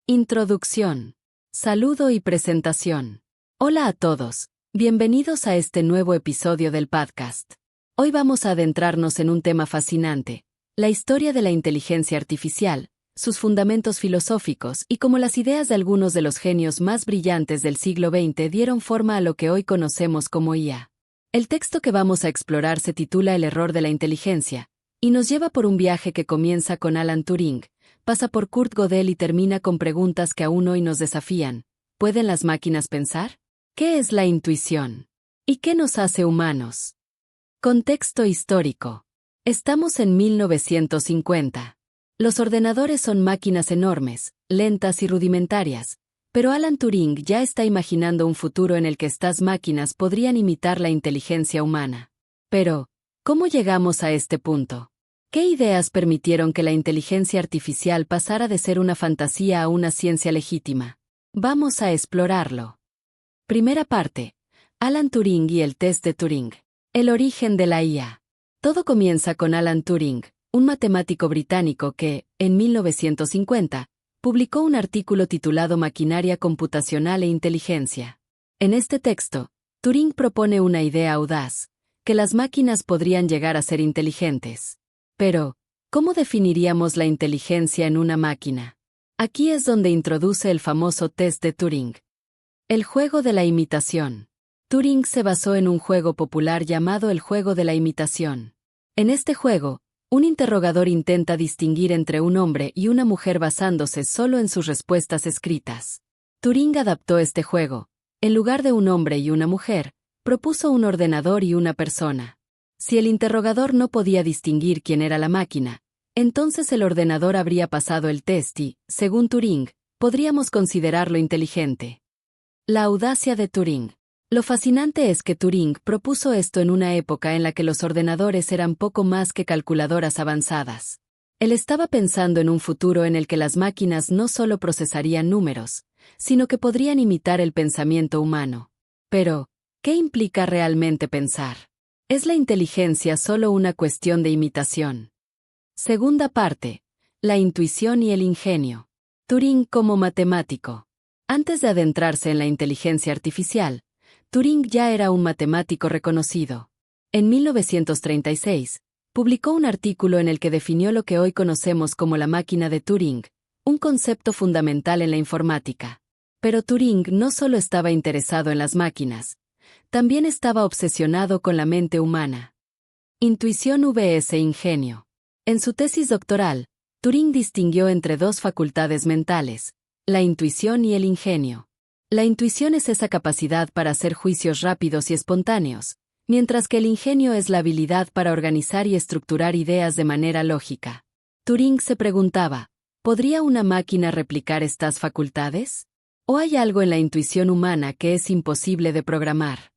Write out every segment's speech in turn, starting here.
Introducción. Saludo y presentación. Hola a todos, bienvenidos a este nuevo episodio del podcast. Hoy vamos a adentrarnos en un tema fascinante, la historia de la inteligencia artificial, sus fundamentos filosóficos y cómo las ideas de algunos de los genios más brillantes del siglo XX dieron forma a lo que hoy conocemos como IA. El texto que vamos a explorar se titula El error de la inteligencia, y nos lleva por un viaje que comienza con Alan Turing, pasa por Kurt Gödel y termina con preguntas que aún hoy nos desafían. ¿Pueden las máquinas pensar? ¿Qué es la intuición? ¿Y qué nos hace humanos? Contexto histórico. Estamos en 1950. Los ordenadores son máquinas enormes, lentas y rudimentarias, pero Alan Turing ya está imaginando un futuro en el que estas máquinas podrían imitar la inteligencia humana. Pero, ¿cómo llegamos a este punto? ¿Qué ideas permitieron que la inteligencia artificial pasara de ser una fantasía a una ciencia legítima? Vamos a explorarlo. Primera parte. Alan Turing y el test de Turing. El origen de la IA. Todo comienza con Alan Turing, un matemático británico que, en 1950, publicó un artículo titulado Maquinaria computacional e inteligencia. En este texto, Turing propone una idea audaz, que las máquinas podrían llegar a ser inteligentes. Pero, ¿cómo definiríamos la inteligencia en una máquina? Aquí es donde introduce el famoso test de Turing. El juego de la imitación. Turing se basó en un juego popular llamado el juego de la imitación. En este juego, un interrogador intenta distinguir entre un hombre y una mujer basándose solo en sus respuestas escritas. Turing adaptó este juego. En lugar de un hombre y una mujer, propuso un ordenador y una persona. Si el interrogador no podía distinguir quién era la máquina, entonces el ordenador habría pasado el test y, según Turing, podríamos considerarlo inteligente. La audacia de Turing. Lo fascinante es que Turing propuso esto en una época en la que los ordenadores eran poco más que calculadoras avanzadas. Él estaba pensando en un futuro en el que las máquinas no solo procesarían números, sino que podrían imitar el pensamiento humano. Pero, ¿qué implica realmente pensar? ¿Es la inteligencia solo una cuestión de imitación? Segunda parte. La intuición y el ingenio. Turing como matemático. Antes de adentrarse en la inteligencia artificial, Turing ya era un matemático reconocido. En 1936, publicó un artículo en el que definió lo que hoy conocemos como la máquina de Turing, un concepto fundamental en la informática. Pero Turing no solo estaba interesado en las máquinas, también estaba obsesionado con la mente humana. Intuición vs ingenio. En su tesis doctoral, Turing distinguió entre dos facultades mentales, la intuición y el ingenio. La intuición es esa capacidad para hacer juicios rápidos y espontáneos, mientras que el ingenio es la habilidad para organizar y estructurar ideas de manera lógica. Turing se preguntaba, ¿podría una máquina replicar estas facultades? ¿O hay algo en la intuición humana que es imposible de programar?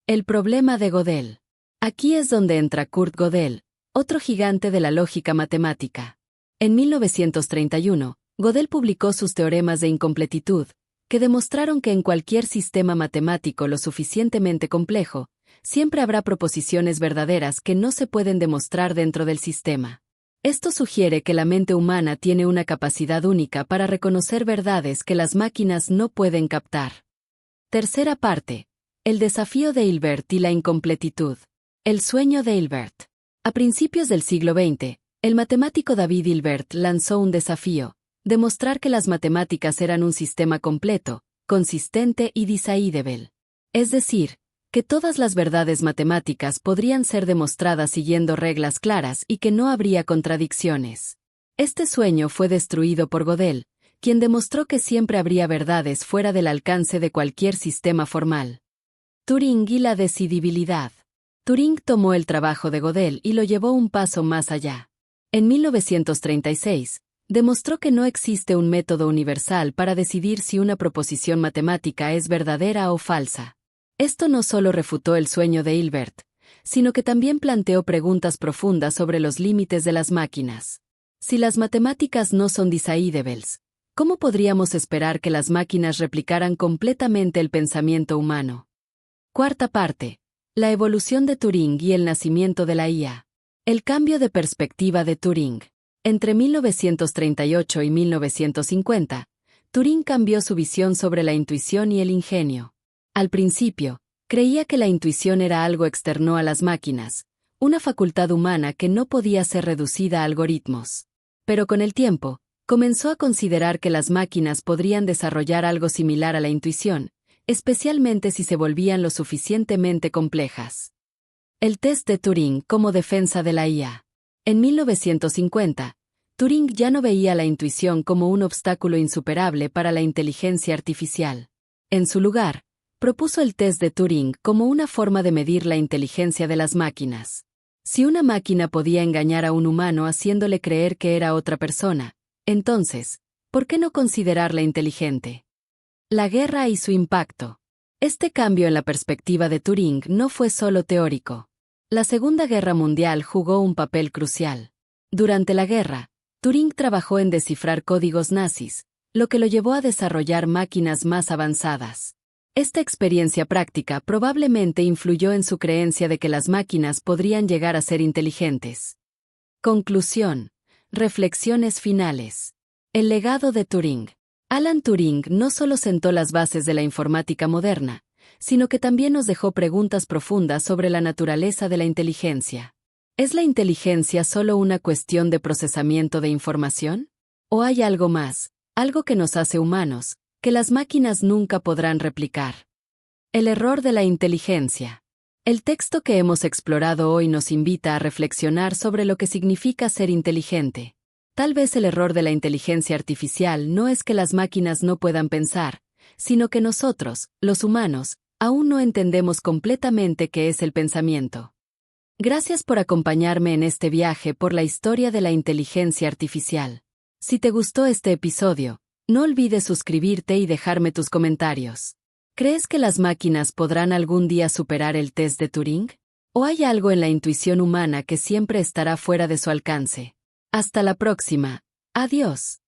El problema de Gödel. Aquí es donde entra Kurt Gödel, otro gigante de la lógica matemática. En 1931, Gödel publicó sus teoremas de incompletitud, que demostraron que en cualquier sistema matemático lo suficientemente complejo, siempre habrá proposiciones verdaderas que no se pueden demostrar dentro del sistema. Esto sugiere que la mente humana tiene una capacidad única para reconocer verdades que las máquinas no pueden captar. Tercera parte. El desafío de Hilbert y la incompletitud. El sueño de Hilbert. A principios del siglo XX, el matemático David Hilbert lanzó un desafío: demostrar que las matemáticas eran un sistema completo, consistente y decidable. Es decir, que todas las verdades matemáticas podrían ser demostradas siguiendo reglas claras y que no habría contradicciones. Este sueño fue destruido por Gödel, quien demostró que siempre habría verdades fuera del alcance de cualquier sistema formal. Turing y la decidibilidad. Turing tomó el trabajo de Gödel y lo llevó un paso más allá. En 1936, demostró que no existe un método universal para decidir si una proposición matemática es verdadera o falsa. Esto no solo refutó el sueño de Hilbert, sino que también planteó preguntas profundas sobre los límites de las máquinas. Si las matemáticas no son decidibles, ¿cómo podríamos esperar que las máquinas replicaran completamente el pensamiento humano? Cuarta parte. La evolución de Turing y el nacimiento de la IA. El cambio de perspectiva de Turing. Entre 1938 y 1950, Turing cambió su visión sobre la intuición y el ingenio. Al principio, creía que la intuición era algo externo a las máquinas, una facultad humana que no podía ser reducida a algoritmos. Pero con el tiempo, comenzó a considerar que las máquinas podrían desarrollar algo similar a la intuición, especialmente si se volvían lo suficientemente complejas. El test de Turing como defensa de la IA. En 1950, Turing ya no veía la intuición como un obstáculo insuperable para la inteligencia artificial. En su lugar, propuso el test de Turing como una forma de medir la inteligencia de las máquinas. Si una máquina podía engañar a un humano haciéndole creer que era otra persona, entonces, ¿por qué no considerarla inteligente? La guerra y su impacto. Este cambio en la perspectiva de Turing no fue solo teórico. La Segunda Guerra Mundial jugó un papel crucial. Durante la guerra, Turing trabajó en descifrar códigos nazis, lo que lo llevó a desarrollar máquinas más avanzadas. Esta experiencia práctica probablemente influyó en su creencia de que las máquinas podrían llegar a ser inteligentes. Conclusión. Reflexiones finales. El legado de Turing. Alan Turing no solo sentó las bases de la informática moderna, sino que también nos dejó preguntas profundas sobre la naturaleza de la inteligencia. ¿Es la inteligencia solo una cuestión de procesamiento de información? ¿O hay algo más, algo que nos hace humanos, que las máquinas nunca podrán replicar? El error de la inteligencia. El texto que hemos explorado hoy nos invita a reflexionar sobre lo que significa ser inteligente. Tal vez el error de la inteligencia artificial no es que las máquinas no puedan pensar, sino que nosotros, los humanos, aún no entendemos completamente qué es el pensamiento. Gracias por acompañarme en este viaje por la historia de la inteligencia artificial. Si te gustó este episodio, no olvides suscribirte y dejarme tus comentarios. ¿Crees que las máquinas podrán algún día superar el test de Turing? ¿O hay algo en la intuición humana que siempre estará fuera de su alcance? Hasta la próxima. Adiós.